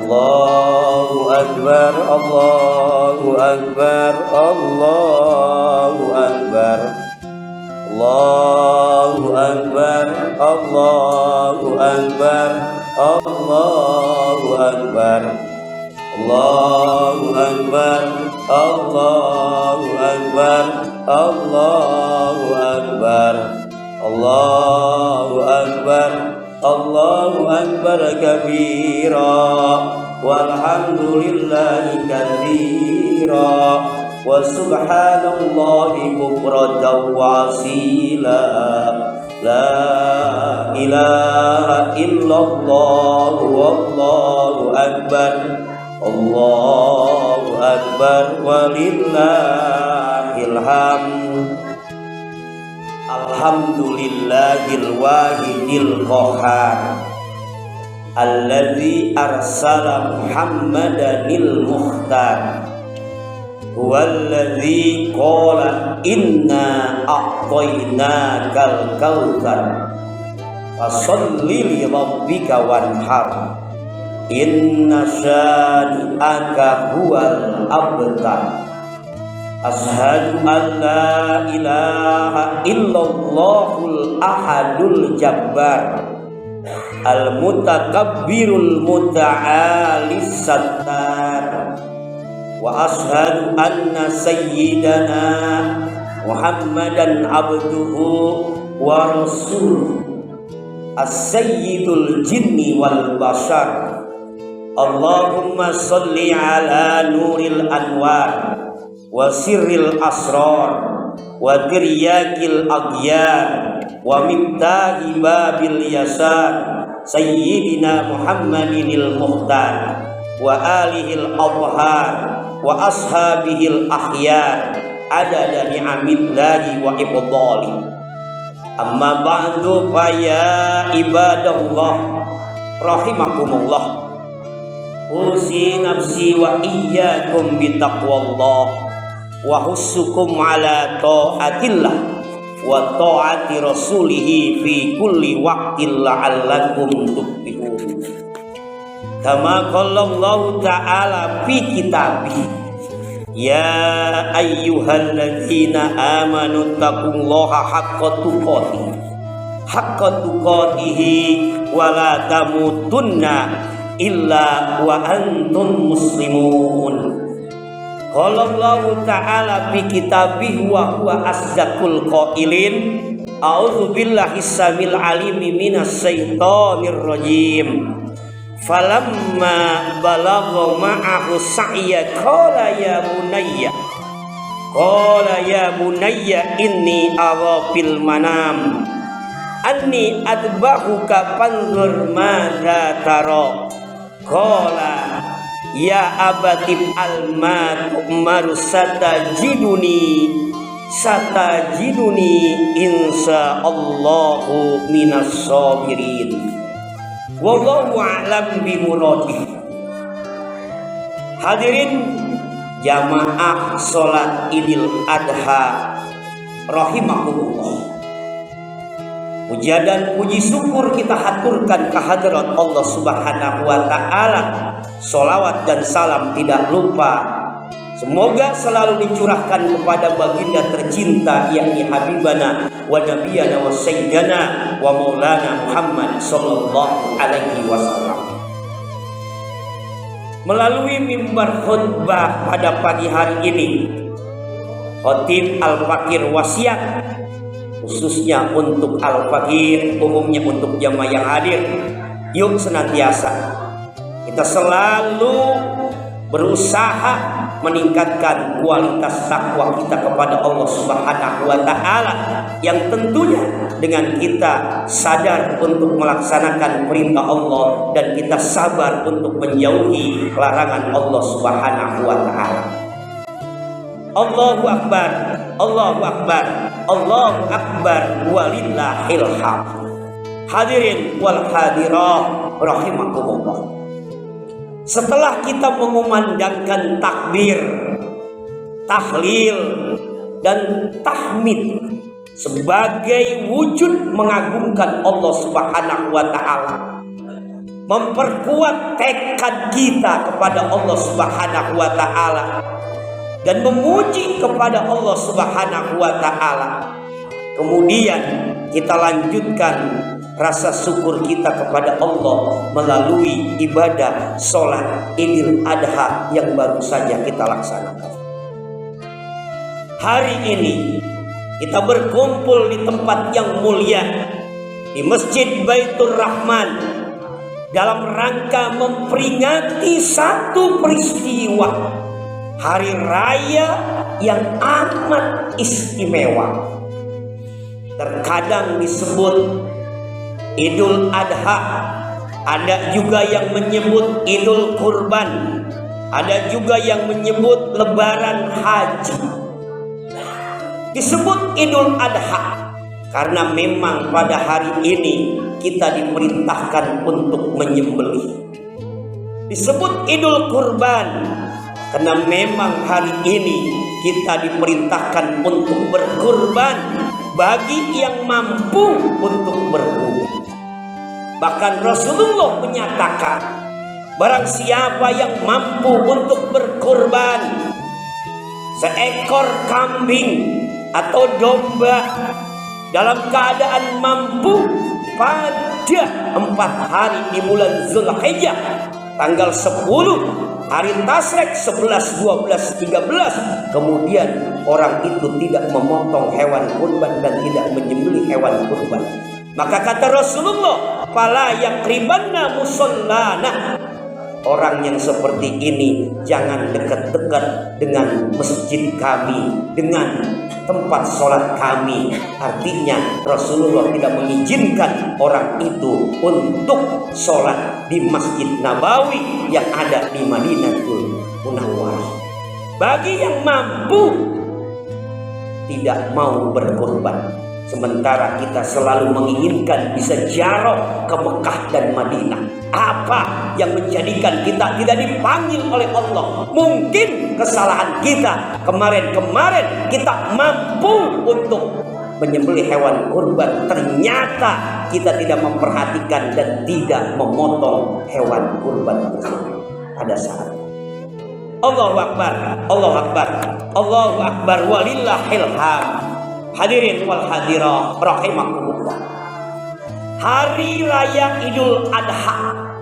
Allahu Akbar, Allahu Akbar, Allahu Akbar, Allahu Akbar, Allahu Akbar, Allahu Akbar, Allahu Akbar, Allahu Akbar, Allahu Akbar, Allahu Akbar, Allahu Akbar kabira, walhamdulillahi katsira, wa subhanallahi bukratan wa asila, la ilaha illallah, wallahu akbar, Allahu akbar, walillahil hamd. Alhamdulillahil wahidil qahhar, alladzi arsala Muhammadanil mukhtar, huwallazi qala inna a'tainakal kautsar, fasholli li rabbika wanhar, inna syani'aka huwal abtar. Ashhadu an la ilaha illallahul ahadul jabbar, al mutakabbirul muta'alis sattar, wa ashhadu anna sayyidana Muhammadan abduhu wa rasuluhu, as-sayyidul jinni wal bashar. Allahumma sholli ala nuril anwar wa sirril asrar wa tiryakil aghyar wa miftahi babil yasar, sayyidina Muhammadinil mukhtar wa alihil adhar wa ashabihil akhyar, adada ni'amillahi wa ibdali. Amma ba'du, fa ya ibadallah rahimakumullah, usi nafsi wa iyyakum bitaqwallah, wa hussukum ala ta'atillah wa ta'ati rasulihi fi kulli waqtin la'allakum tuflihun. Kama qala Allah ta'ala fi kitabih, ya ayyuhalladzina amanu taqullaha haqqa tuqatih wa la tamutunna illa wa antum muslimun. Qala Allah ta'ala fi kitabih wa huwa asdaqul qailin, a'udzu billahi samil alim minas syaitonir rajim. Falamma balagha ma'ahu sa'ya qala ya bunayya inni ara fil manam anni adbahuka fanzur madza tara. Qala ya abatif alma tu'maru satajiduni insyaallahu minas sabirin. Wallahu a'lam bimuradih. Hadirin jamaah salat Idul Adha rahimakumullah, puja dan puji syukur kita haturkan kehadirat Allah Subhanahu wa ta'ala. Sholawat dan salam tidak lupa semoga selalu dicurahkan kepada baginda tercinta, yakni Habibana wa Nabiyana wa Sayyidana wa Maulana Muhammad sallallahu alaihi wasallam. Melalui mimbar khutbah pada pagi hari ini, Khatib Al-Fakir wasiat khususnya untuk Al-Fakir, umumnya untuk jamaah yang hadir, yuk senantiasa kita selalu berusaha meningkatkan kualitas takwa kita kepada Allah Subhanahu wa ta'ala, yang tentunya dengan kita sadar untuk melaksanakan perintah Allah dan kita sabar untuk menjauhi larangan Allah Subhanahu wa ta'ala. Allahu akbar, Allahu akbar, Allahu akbar, walillahil hamd. Hadirin wal hadirah rahimakumullah. Setelah kita mengumandangkan takbir, tahlil dan tahmid sebagai wujud mengagungkan Allah Subhanahu wa taala, memperkuat tekad kita kepada Allah Subhanahu wa taala dan memuji kepada Allah Subhanahu wa taala. Kemudian kita lanjutkan rasa syukur kita kepada Allah melalui ibadah sholat Idul Adha yang baru saja kita laksanakan. Hari ini kita berkumpul di tempat yang mulia, di Masjid Baitur Rahman, dalam rangka memperingati satu peristiwa hari raya yang amat istimewa. Terkadang disebut Idul Adha, ada juga yang menyebut Idul Kurban, ada juga yang menyebut Lebaran Haji. Disebut Idul Adha karena memang pada hari ini kita diperintahkan untuk menyembelih. Disebut Idul Kurban karena memang hari ini kita diperintahkan untuk berkurban bagi yang mampu untuk berkurban. Bahkan Rasulullah menyatakan, barang siapa yang mampu untuk berkurban seekor kambing atau domba dalam keadaan mampu pada 4 hari di bulan Zulhijjah, tanggal 10, hari Tasrek 11, 12, 13, kemudian orang itu tidak memotong hewan kurban dan tidak menyembelih hewan kurban, maka kata Rasulullah, fala yaqribanna musallana, orang yang seperti ini jangan dekat-dekat dengan masjid kami, dengan tempat sholat kami. Artinya Rasulullah tidak mengizinkan orang itu untuk sholat di Masjid Nabawi yang ada di Madinatul Munawwarah. Bagi yang mampu tidak mau berkorban, sementara kita selalu menginginkan bisa ziarah ke Mekah dan Madinah. Apa yang menjadikan kita tidak dipanggil oleh Allah? Mungkin kesalahan kita kemarin kita mampu untuk menyembelih hewan kurban, ternyata kita tidak memperhatikan dan tidak memotong hewan kurban tersebut pada saat. Allahu Akbar, Allahu Akbar, Allahu Akbar, walillahil hamd. Hadirin wal hadirah rahimakumullah. Hari raya Idul Adha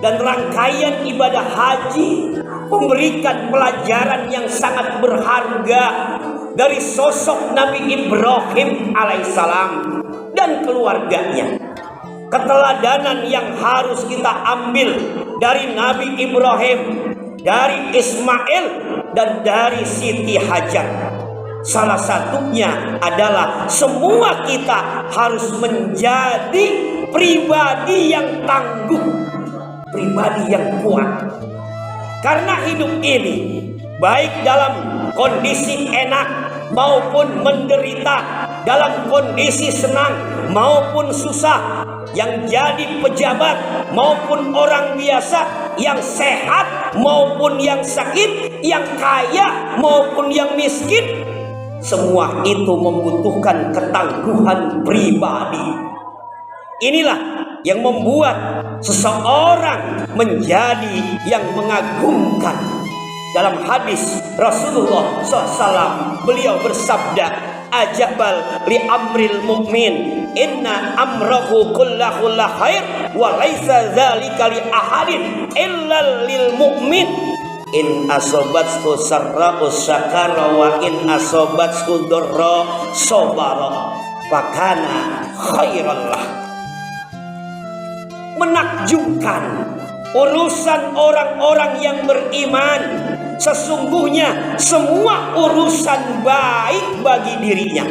dan rangkaian ibadah haji memberikan pelajaran yang sangat berharga dari sosok Nabi Ibrahim alaihissalam dan keluarganya. Keteladanan yang harus kita ambil dari Nabi Ibrahim, dari Ismail, dan dari Siti Hajar. Salah satunya adalah semua kita harus menjadi pribadi yang tangguh, pribadi yang kuat. Karena hidup ini baik dalam kondisi enak maupun menderita, dalam kondisi senang maupun susah, yang jadi pejabat maupun orang biasa, yang sehat maupun yang sakit, yang kaya maupun yang miskin, semua itu membutuhkan ketangguhan pribadi. Inilah yang membuat seseorang menjadi yang mengagumkan. Dalam hadis Rasulullah SAW, beliau bersabda, ajabal li amril mu'min, inna amrahu kullahu la khair, wa laisa dzalika li ahadin illa lil mu'min. In asobatku sarra'u syakara wa in asobatku dorra sobara fakana khairallah. Menakjubkan urusan orang-orang yang beriman. Sesungguhnya semua urusan baik bagi dirinya,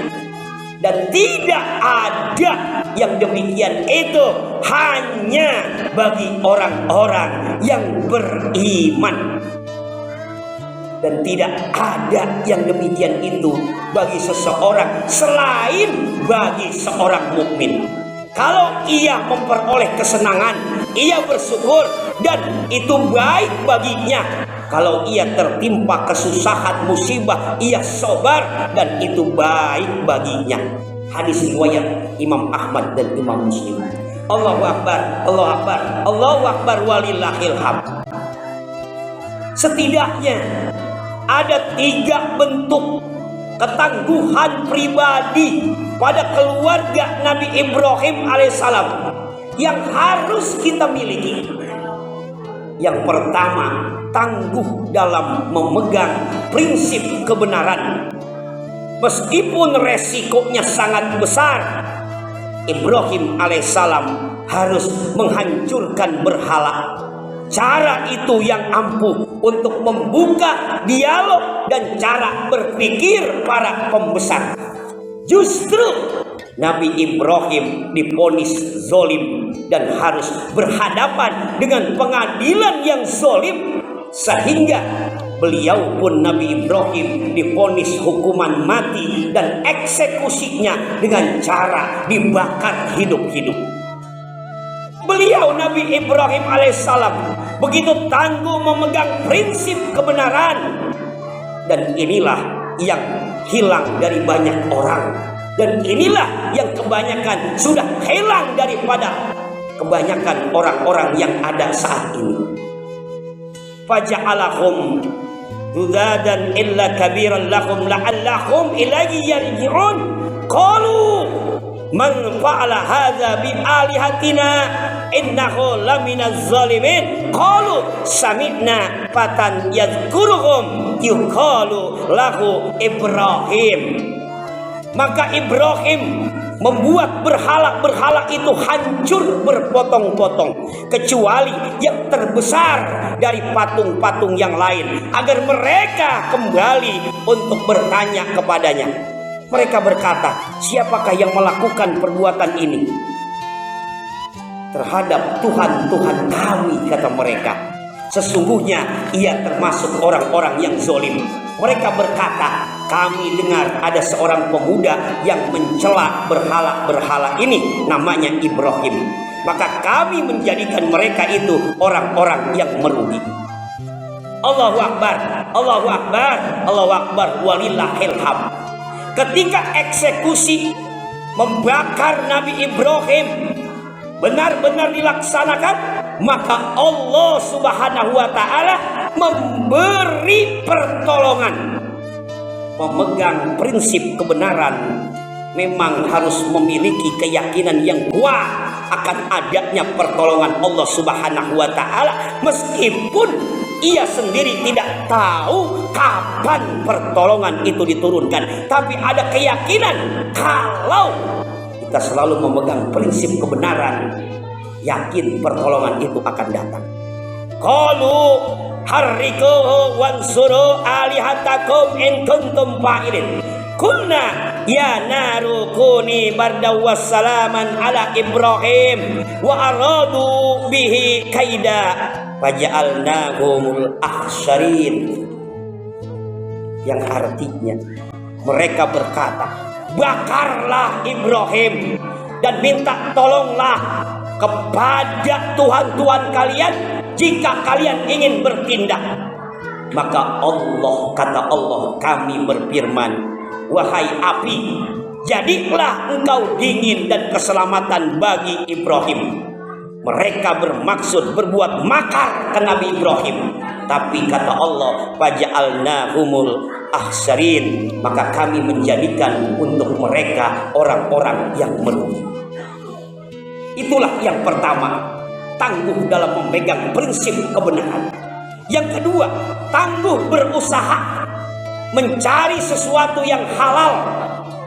dan tidak ada yang demikian itu hanya bagi orang-orang yang beriman. Dan tidak ada yang demikian itu bagi seseorang selain bagi seorang mukmin. Kalau ia memperoleh kesenangan, ia bersyukur dan itu baik baginya. Kalau ia tertimpa kesusahan musibah, ia sabar dan itu baik baginya. Hadis riwayat Imam Ahmad dan Imam Muslim. Allahu Akbar, Allahu Akbar, Allahu Akbar walillahil hamd. Setidaknya ada 3 bentuk ketangguhan pribadi pada keluarga Nabi Ibrahim alaihissalam yang harus kita miliki. Yang pertama, tangguh dalam memegang prinsip kebenaran. Meskipun resikonya sangat besar, Ibrahim alaihissalam harus menghancurkan berhala. Cara itu yang ampuh untuk membuka dialog dan cara berpikir para pembesar. Justru Nabi Ibrahim divonis zolim dan harus berhadapan dengan pengadilan yang zolim, sehingga beliau pun Nabi Ibrahim divonis hukuman mati dan eksekusinya dengan cara dibakar hidup-hidup. Beliau Nabi Ibrahim alaihissalam begitu tangguh memegang prinsip kebenaran, dan inilah yang hilang dari banyak orang, dan inilah yang kebanyakan sudah hilang daripada kebanyakan orang-orang yang ada saat ini. Faja'alahum dudadan illa kabiran lahum la'allahum ilaihi yarji'un. Qalu man fa'ala hadza bi alihatina innahu laminaz zalimin. Qalu sami'na fatan yadhkuruhum yuqalu lahu Ibrahim. Maka Ibrahim membuat berhala-berhala itu hancur berpotong-potong, kecuali yang terbesar dari patung-patung yang lain, agar mereka kembali untuk bertanya kepadanya. Mereka berkata, siapakah yang melakukan perbuatan ini terhadap Tuhan-Tuhan kami, kata mereka. Sesungguhnya ia termasuk orang-orang yang zolim. Mereka berkata, kami dengar ada seorang pemuda yang mencela berhala-berhala ini, namanya Ibrahim. Maka kami menjadikan mereka itu orang-orang yang merugi. Allahu Akbar, Allahu Akbar, Allahu Akbar walillahil hamd. Ketika eksekusi membakar Nabi Ibrahim benar-benar dilaksanakan, maka Allah Subhanahu wa ta'ala memberi pertolongan. Memegang prinsip kebenaran memang harus memiliki keyakinan yang kuat akan adanya pertolongan Allah Subhanahu wa ta'ala, meskipun ia sendiri tidak tahu kapan pertolongan itu diturunkan. Tapi ada keyakinan kalau kita selalu memegang prinsip kebenaran, yakin pertolongan itu akan datang. Qalu harrikuhu wansuru alihatakum in kuntum fa'ilin. Kulna ya naru kuni bardaw wassalaman ala Ibrahim wa aradu bihi kaida faja'alnahumul akhsarin. Yang artinya mereka berkata, bakarlah Ibrahim dan minta tolonglah kepada Tuhan-Tuhan kalian jika kalian ingin bertindak. Maka Allah, kata Allah, kami berfirman, wahai api, jadilah engkau dingin dan keselamatan bagi Ibrahim. Mereka bermaksud berbuat makar ke Nabi Ibrahim, tapi kata Allah, faja'alnahumul akhsarin, maka kami menjadikan untuk mereka orang-orang yang merugi. Itulah yang pertama, tangguh dalam memegang prinsip kebenaran. Yang kedua, tangguh berusaha mencari sesuatu yang halal.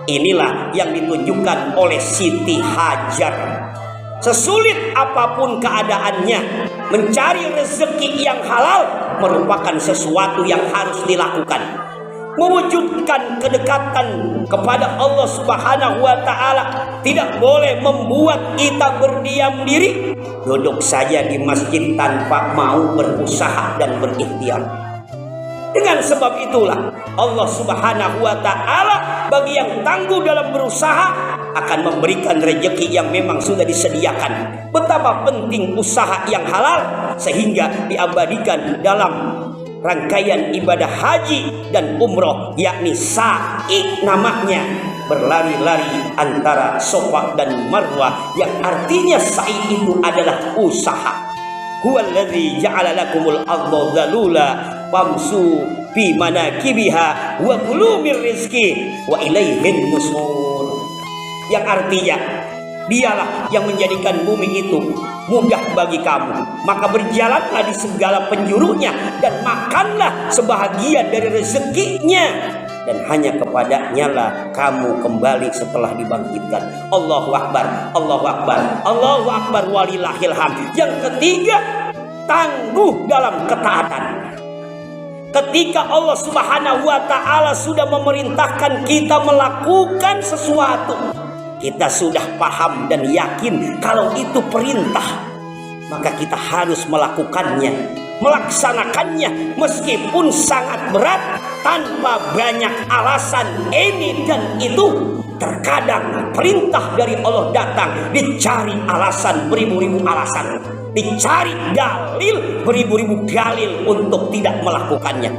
Inilah yang ditunjukkan oleh Siti Hajar. Sesulit apapun keadaannya, mencari rezeki yang halal merupakan sesuatu yang harus dilakukan. Mewujudkan kedekatan kepada Allah Subhanahu wa ta'ala tidak boleh membuat kita berdiam diri, duduk saja di masjid tanpa mau berusaha dan berikhtiar. Dengan sebab itulah Allah Subhanahu wa ta'ala bagi yang tangguh dalam berusaha akan memberikan rezeki yang memang sudah disediakan. Betapa penting usaha yang halal sehingga diabadikan dalam rangkaian ibadah haji dan umroh, yakni sa'i namanya. berlari-lari antara Safa dan Marwah, yang artinya sa'i itu adalah usaha. Huwallazi ja'ala lakumul arda dzalula famsu fi manakibiha wa kulu mir rizqi wa ilaihin nusur. Yang artinya dialah yang menjadikan bumi itu mudah bagi kamu, maka berjalanlah di segala penjurunya dan makanlah sebahagian dari rezekinya, dan hanya kepadanya lah kamu kembali setelah dibangkitkan. Allahu Akbar, Allahu Akbar, Allahu Akbar, walillahil hamd. Yang ketiga, tangguh dalam ketaatan. Ketika Allah Subhanahu wa ta'ala sudah memerintahkan kita melakukan sesuatu, kita sudah paham dan yakin kalau itu perintah, maka kita harus melakukannya, melaksanakannya meskipun sangat berat, tanpa banyak alasan ini dan itu. Terkadang perintah dari Allah datang, dicari alasan beribu-ribu alasan, dicari dalil beribu-ribu dalil untuk tidak melakukannya.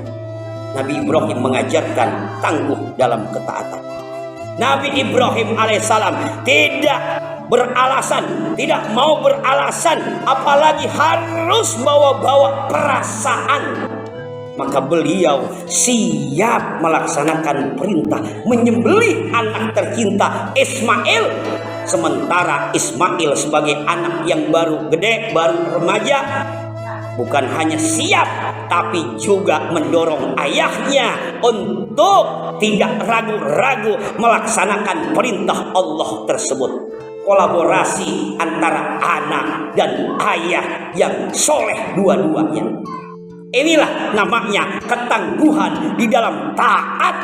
Nabi Ibrahim mengajarkan tangguh dalam ketaatan. Nabi Ibrahim alaihissalam tidak beralasan, tidak mau beralasan, apalagi harus bawa-bawa perasaan. Maka beliau siap melaksanakan perintah menyembelih anak tercinta Ismail. Sementara Ismail sebagai anak yang baru gede, baru remaja, bukan hanya siap, tapi juga mendorong ayahnya untuk tidak ragu-ragu melaksanakan perintah Allah tersebut. Kolaborasi antara anak dan ayah yang soleh dua-duanya. Inilah namanya ketangguhan di dalam taat,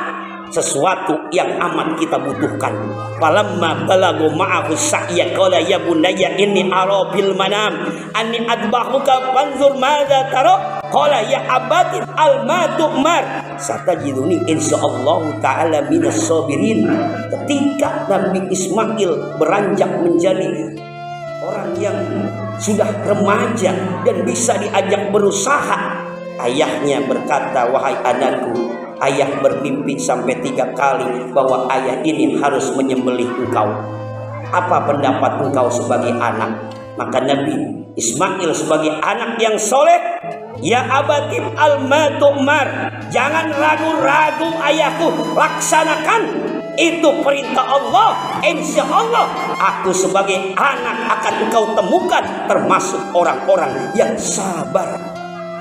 sesuatu yang amat kita butuhkan. Falamma balagu ma'ahu sa'ya qala ya bunayya inni ara bil manam anni adbahuka fanzur madza tara qala ya abati alma tu'mar satajiduni insyaallah ta'ala minas sabirin. Ketika Nabi Ismail beranjak menjadi orang yang sudah remaja dan bisa diajak berusaha, ayahnya berkata, wahai anakku, ayah bermimpi sampai 3 kali bahwa ayah ini harus menyembelih engkau. Apa pendapat engkau sebagai anak? Maka Nabi Ismail sebagai anak yang soleh, ya abatim alma tu'mar, jangan ragu-ragu ayahku, laksanakan, itu perintah Allah. Insya Allah aku sebagai anak akan engkau temukan termasuk orang-orang yang sabar.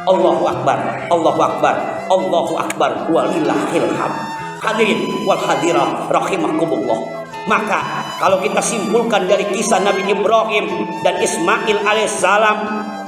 Allahu Akbar, Allahu Akbar, Allahu Akbar, walillahil hamd. Hadirin wal hadirah rahimakumullah. Maka kalau kita simpulkan dari kisah Nabi Ibrahim dan Ismail alaihissalam,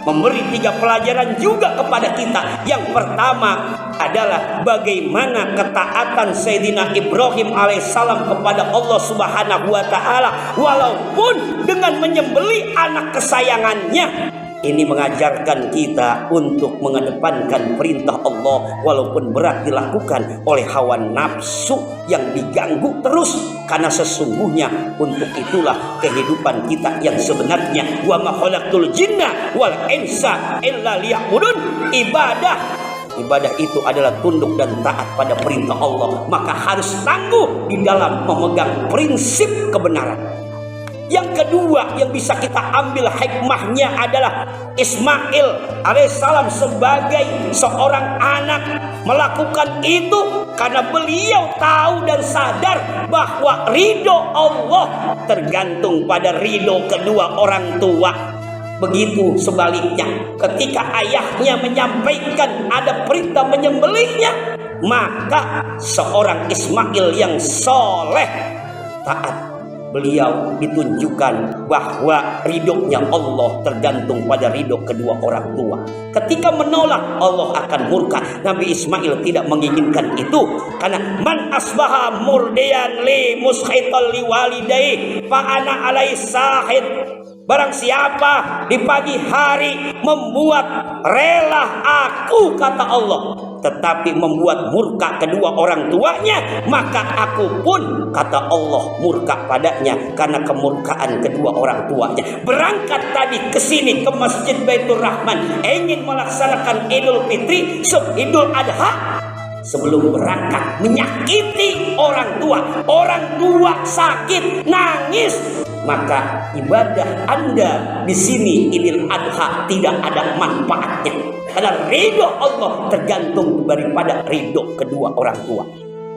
memberi 3 pelajaran juga kepada kita. Yang pertama adalah bagaimana ketaatan Sayyidina Ibrahim alaihissalam kepada Allah Subhanahu wa ta'ala, walaupun dengan menyembelih anak kesayangannya. Ini mengajarkan kita untuk mengedepankan perintah Allah walaupun berat dilakukan oleh hawa nafsu yang diganggu terus, karena sesungguhnya untuk itulah kehidupan kita yang sebenarnya. Wa ma khalaqtul jinna wal insa illa liya'budun. Ibadah itu adalah tunduk dan taat pada perintah Allah, maka harus tangguh di dalam memegang prinsip kebenaran. Yang kedua yang bisa kita ambil hikmahnya adalah Ismail alaihissalam sebagai seorang anak melakukan itu karena beliau tahu dan sadar bahwa ridho Allah tergantung pada ridho kedua orang tua. Begitu sebaliknya, ketika ayahnya menyampaikan ada perintah menyembelihnya, maka seorang Ismail yang soleh taat. Beliau ditunjukkan bahwa ridhonya Allah tergantung pada ridho kedua orang tua. Ketika menolak, Allah akan murka. Nabi Ismail tidak menginginkan itu, karena man asbaha murdiyan li muskhital li walidai fa ana alai sahid. Barang siapa di pagi hari membuat rela aku, kata Allah, tetapi membuat murka kedua orang tuanya, maka aku pun, kata Allah, murka padanya karena kemurkaan kedua orang tuanya. Berangkat tadi ke sini ke Masjid Baitur Rahman ingin melaksanakan Idul Fitri, Idul Adha, sebelum berangkat menyakiti orang tua sakit, nangis, maka ibadah Anda di sini Idul Adha tidak ada manfaatnya. Karena ridho Allah tergantung daripada ridho kedua orang tua.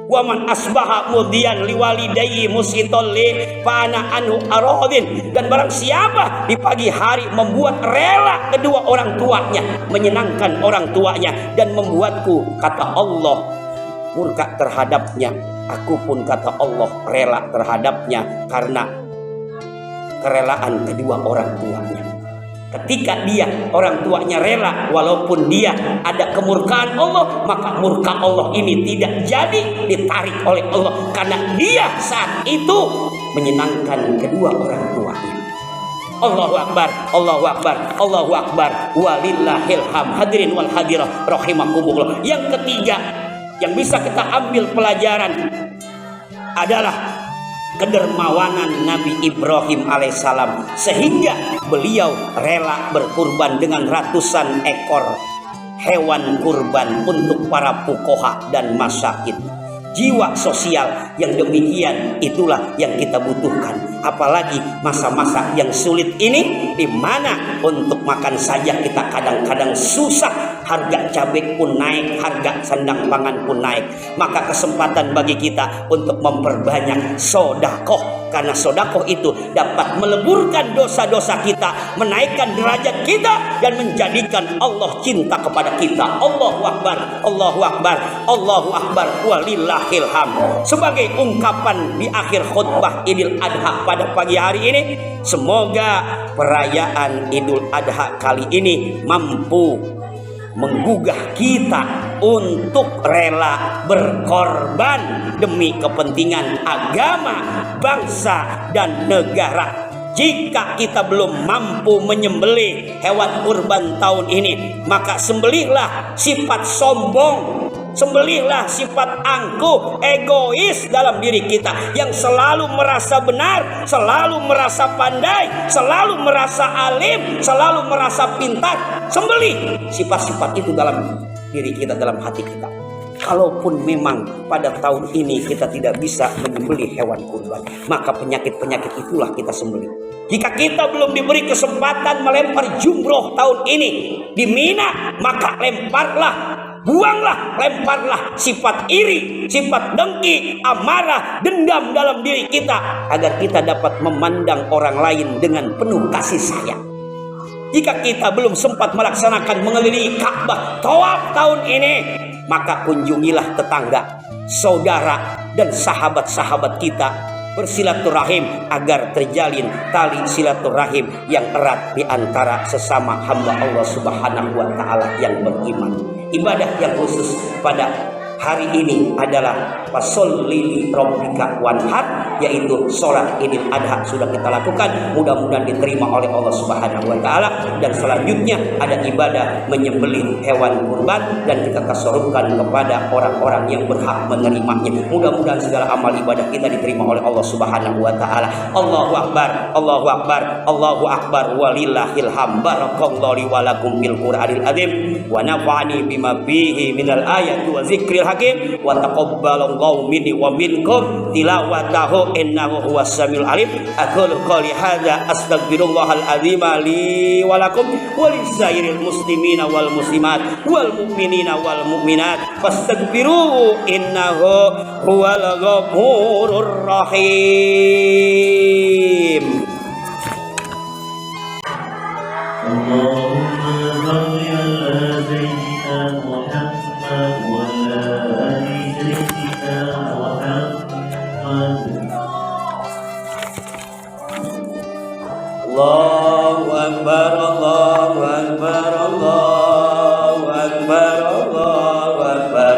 Wa man asbaha mudian liwalidayhi musitol li fa ana anhu aradin. Dan barang siapa di pagi hari membuat rela kedua orang tuanya, menyenangkan orang tuanya dan membuatku, kata Allah, murka terhadapnya, aku pun, kata Allah, rela terhadapnya karena kerelaan kedua orang tuanya. Ketika dia, orang tuanya rela, walaupun dia ada kemurkaan Allah, maka murka Allah ini tidak jadi ditarik oleh Allah, karena dia saat itu menyenangkan kedua orang tuanya. Allahu Akbar, Allahu Akbar, Allahu Akbar, walillahil hamd. Hadirin wal hadirah rahimakumullah. Yang ketiga yang bisa kita ambil pelajaran adalah kedermawanan Nabi Ibrahim alaihissalam, sehingga beliau rela berkurban dengan ratusan ekor hewan kurban untuk para fuqaha dan masakin. Jiwa sosial yang demikian itulah yang kita butuhkan, apalagi masa-masa yang sulit ini, di mana untuk makan saja kita kadang-kadang susah, harga cabai pun naik, harga sandang pangan pun naik. Maka kesempatan bagi kita untuk memperbanyak sedekah, karena sedekah itu dapat meleburkan dosa-dosa kita, menaikkan derajat kita, dan menjadikan Allah cinta kepada kita. Allahu Akbar, Allahu Akbar, Allahu Akbar, walillahil hamd. Sebagai ungkapan di akhir khutbah Idul Adha pada pagi hari ini, semoga perayaan Idul Adha kali ini mampu menggugah kita untuk rela berkorban demi kepentingan agama, bangsa, dan negara. Jika kita belum mampu menyembelih hewan kurban tahun ini, maka sembelihlah sifat sombong, sembelihlah sifat angkuh, egois dalam diri kita yang selalu merasa benar, selalu merasa pandai, selalu merasa alim, selalu merasa pintar. Sembelih sifat-sifat itu dalam diri kita, dalam hati kita. Kalaupun memang pada tahun ini kita tidak bisa menyembelih hewan kurban, maka penyakit-penyakit itulah kita sembelih. Jika kita belum diberi kesempatan melempar jumroh tahun ini di Mina, maka lemparlah, buanglah, lemparlah sifat iri, sifat dengki, amarah, dendam dalam diri kita, agar kita dapat memandang orang lain dengan penuh kasih sayang. Jika kita belum sempat melaksanakan mengelilingi Ka'bah tawaf tahun ini, maka kunjungilah tetangga, saudara, dan sahabat-sahabat kita, bersilaturahim agar terjalin tali silaturahim yang erat di antara sesama hamba Allah Subhanahu wa taala yang beriman. Ibadah yang khusus pada hari ini adalah fasholli li rabbika wanhar, yaitu sholat Idul Adha sudah kita lakukan, mudah-mudahan diterima oleh Allah Subhanahu wa taala. Dan selanjutnya ada ibadah menyembelih hewan kurban, dan kita tasarukan kepada orang-orang yang berhak menerimanya. Mudah-mudahan segala amal ibadah kita diterima oleh Allah Subhanahu wa taala. Allahu Akbar, Allahu Akbar, Allahu Akbar, walillahil hamd. Barakallahu li wa lakum bil Qur'anil azim wa nafa'ani bima fihi minal ayati wa zikril hakim wa taqabbalallahu minni wa minkum tilawatahu innahu huwas samiul alim. Aqulu qouli hadza astaghfirullahal azim li wa lakum wa lisairil muslimina wal muslimat wal mu'minina wal mu'minat fastaghfiruhu innahu huwal ghafurur rahim. Allahu Akbar, Allahu Akbar, Allahu Akbar, Allahu Akbar,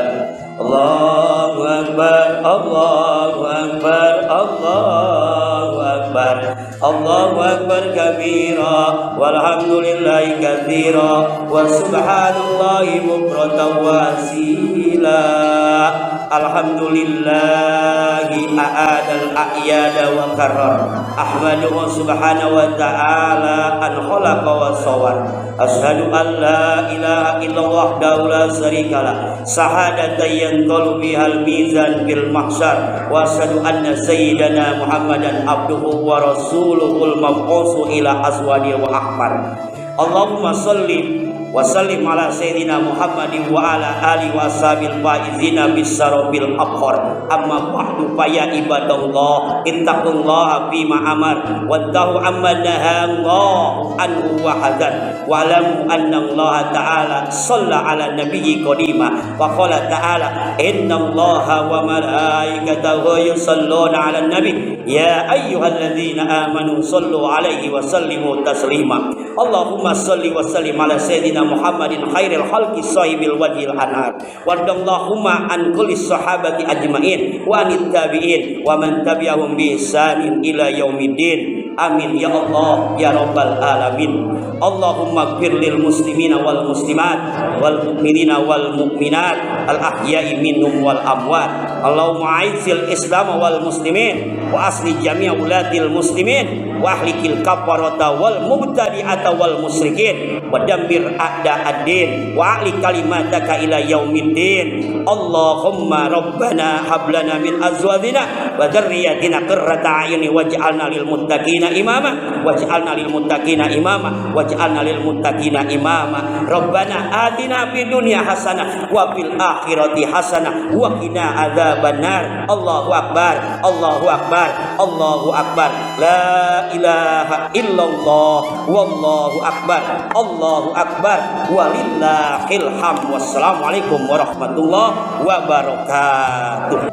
Allahu Akbar, Allahu Akbar, Allahu Akbar, Allahu Akbar kabira, walhamdulillahi katsira, wa subhanallahi bukratan wa asila. lillah. Alhamdulillahi a'adal a'yada wa karar. Ahmaduhu subhanahu wa ta'ala an khalaqa wa sawar. Ashhadu an la ilaha illallah wahdahu la syarikalah. Sahadatan yanqalu bihal mizan fil mahsyar. Wa ashhadu anna sayyidana Muhammadan abduhu wa rasuluhul mab'utsu ila azwadi wa ahbar. Allahumma shalli wa sallim ala sayyidina Muhammadin wa ala alihi wa sahbihi faizina bisarabil abhar. Amma ba'du fa ya ibadallah ittaqullaha fima amar wattahu amma nahallahu anhu wa hadan wa alamu anna Allah ta'ala shalla ala nabiyyi qadima wa qala ta'ala innallaha wa malaikatahu yusalluna ala nabi ya ayyuhalladzina amanu sallu alaihi wa sallimu taslima. Allahumma shalli wa sallim ala sayyidina Muhammadin khairil khalqi sahibil wajhil anar. Wadallahumma an kulli sahabati ajmain wa anit tabi'in wa man tabi'ahum bi ihsanin ila yaumiddin. Amin ya Allah ya rabbal alamin. Allahumma ighfir lil muslimina wal muslimat wal mu'minina wal mu'minat al ahya'i minhum wal amwat. Allahumma aizzil islam wal muslimin wa asli jami' ulatil muslimin wa ahlikil kafarata wal mubtadi'ata wal musyrikin wa dammir a'da ad-din wa ahli kalimataka ila yaumiddin. Allahumma rabbana hablana min azwajina wa dzurriyyatina qurrata a'yuni waj'alna lil muttaqina imama waj'alna lil muttaqina imama waj'alna lil muttaqina imama. Rabbana atina fid dunya hasanah wa fil akhirati hasanah wa qina adzabannar. Allahu akbar, Allahu akbar, Allahu akbar. La ilaha illallah wallahu akbar, Allahu akbar, walillahil hamd. Wassalamualaikum warahmatullahi wabarakatuh.